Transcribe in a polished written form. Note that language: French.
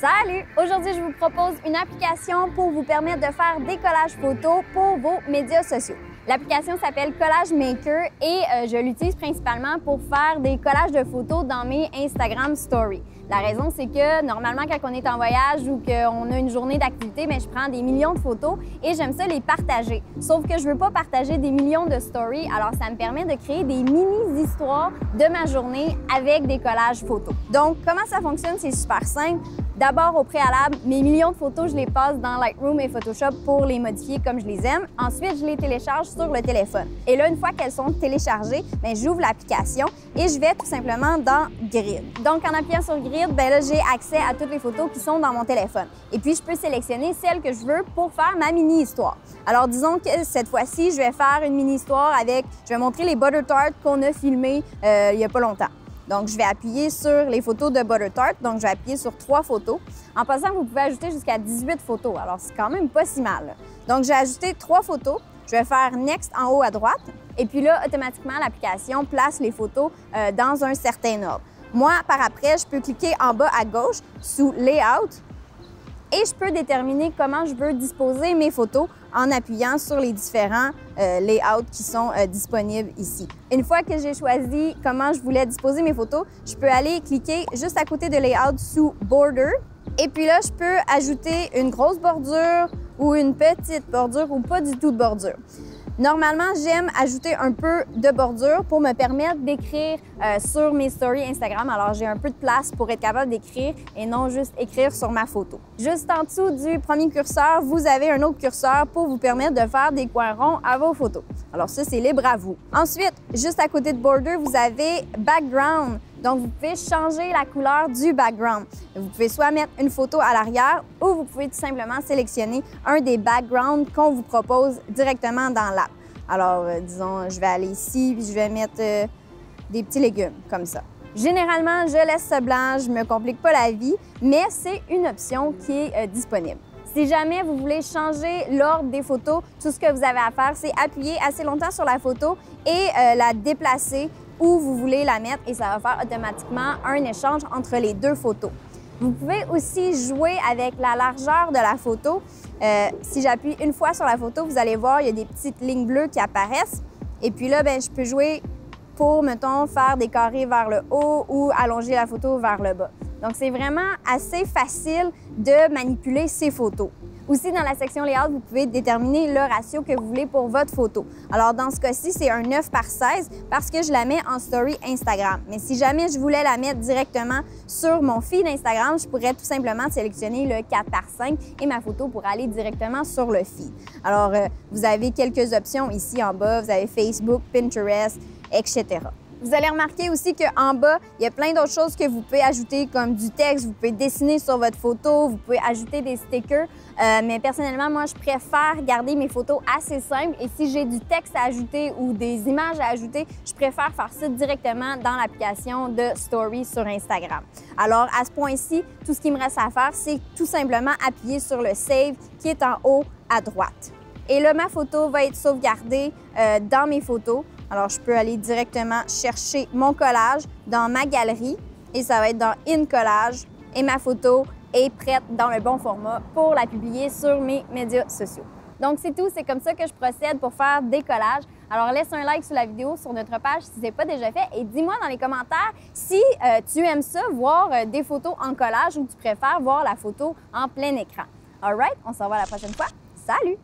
Salut! Aujourd'hui, je vous propose une application pour vous permettre de faire des collages photos pour vos médias sociaux. L'application s'appelle Collage Maker et je l'utilise principalement pour faire des collages de photos dans mes Instagram Stories. La raison, c'est que normalement, quand on est en voyage ou qu'on a une journée d'activité, je prends des millions de photos et j'aime ça les partager. Sauf que je veux pas partager des millions de stories, alors ça me permet de créer des mini-histoires de ma journée avec des collages photos. Donc, comment ça fonctionne? C'est super simple. D'abord, au préalable, mes millions de photos, je les passe dans Lightroom et Photoshop pour les modifier comme je les aime. Ensuite, je les télécharge sur le téléphone. Et là, une fois qu'elles sont téléchargées, j'ouvre l'application et je vais tout simplement dans Grid. Donc, en appuyant sur Grid, là, j'ai accès à toutes les photos qui sont dans mon téléphone. Et puis, je peux sélectionner celles que je veux pour faire ma mini-histoire. Alors, disons que cette fois-ci, je vais faire une mini-histoire avec... Je vais montrer les butter tarts qu'on a filmés il n'y a pas longtemps. Donc, je vais appuyer sur les photos de butter tart. Donc, je vais appuyer sur 3 photos. En passant, vous pouvez ajouter jusqu'à 18 photos. Alors, c'est quand même pas si mal. Donc, j'ai ajouté 3 photos. Je vais faire Next en haut à droite. Et puis là, automatiquement, l'application place les photos dans un certain ordre. Moi, par après, je peux cliquer en bas à gauche sous Layout et je peux déterminer comment je veux disposer mes photos en appuyant sur les différents layouts qui sont disponibles ici. Une fois que j'ai choisi comment je voulais disposer mes photos, je peux aller cliquer juste à côté de Layout sous Border. Et puis là, je peux ajouter une grosse bordure ou une petite bordure ou pas du tout de bordure. Normalement, j'aime ajouter un peu de bordure pour me permettre d'écrire sur mes stories Instagram. Alors, j'ai un peu de place pour être capable d'écrire et non juste écrire sur ma photo. Juste en dessous du premier curseur, vous avez un autre curseur pour vous permettre de faire des coins ronds à vos photos. Alors ça, c'est libre à vous. Ensuite, juste à côté de Border, vous avez Background. Donc, vous pouvez changer la couleur du background. Vous pouvez soit mettre une photo à l'arrière ou vous pouvez tout simplement sélectionner un des backgrounds qu'on vous propose directement dans l'app. Alors, disons, je vais aller ici puis je vais mettre des petits légumes comme ça. Généralement, je laisse ça blanc, je ne me complique pas la vie, mais c'est une option qui est disponible. Si jamais vous voulez changer l'ordre des photos, tout ce que vous avez à faire, c'est appuyer assez longtemps sur la photo et la déplacer où vous voulez la mettre et ça va faire automatiquement un échange entre les deux photos. Vous pouvez aussi jouer avec la largeur de la photo. Si j'appuie une fois sur la photo, vous allez voir, il y a des petites lignes bleues qui apparaissent. Et puis là, je peux jouer pour, mettons, faire des carrés vers le haut ou allonger la photo vers le bas. Donc, c'est vraiment assez facile de manipuler ces photos. Aussi, dans la section Layout, vous pouvez déterminer le ratio que vous voulez pour votre photo. Alors, dans ce cas-ci, c'est un 9:16 parce que je la mets en story Instagram. Mais si jamais je voulais la mettre directement sur mon feed Instagram, je pourrais tout simplement sélectionner le 4:5 et ma photo pourrait aller directement sur le feed. Alors, vous avez quelques options ici en bas. Vous avez Facebook, Pinterest, etc. Vous allez remarquer aussi qu'en bas, il y a plein d'autres choses que vous pouvez ajouter comme du texte, vous pouvez dessiner sur votre photo, vous pouvez ajouter des stickers. Mais personnellement, moi, je préfère garder mes photos assez simples et si j'ai du texte à ajouter ou des images à ajouter, je préfère faire ça directement dans l'application de Stories sur Instagram. Alors, à ce point-ci, tout ce qui me reste à faire, c'est tout simplement appuyer sur le Save qui est en haut à droite. Et là, ma photo va être sauvegardée dans mes photos. Alors, je peux aller directement chercher mon collage dans ma galerie et ça va être dans In Collage et ma photo est prête dans le bon format pour la publier sur mes médias sociaux. Donc, c'est tout. C'est comme ça que je procède pour faire des collages. Alors, laisse un like sous la vidéo sur notre page si ce n'est pas déjà fait et dis-moi dans les commentaires si tu aimes ça, voir des photos en collage ou tu préfères voir la photo en plein écran. All right? On se revoit la prochaine fois. Salut!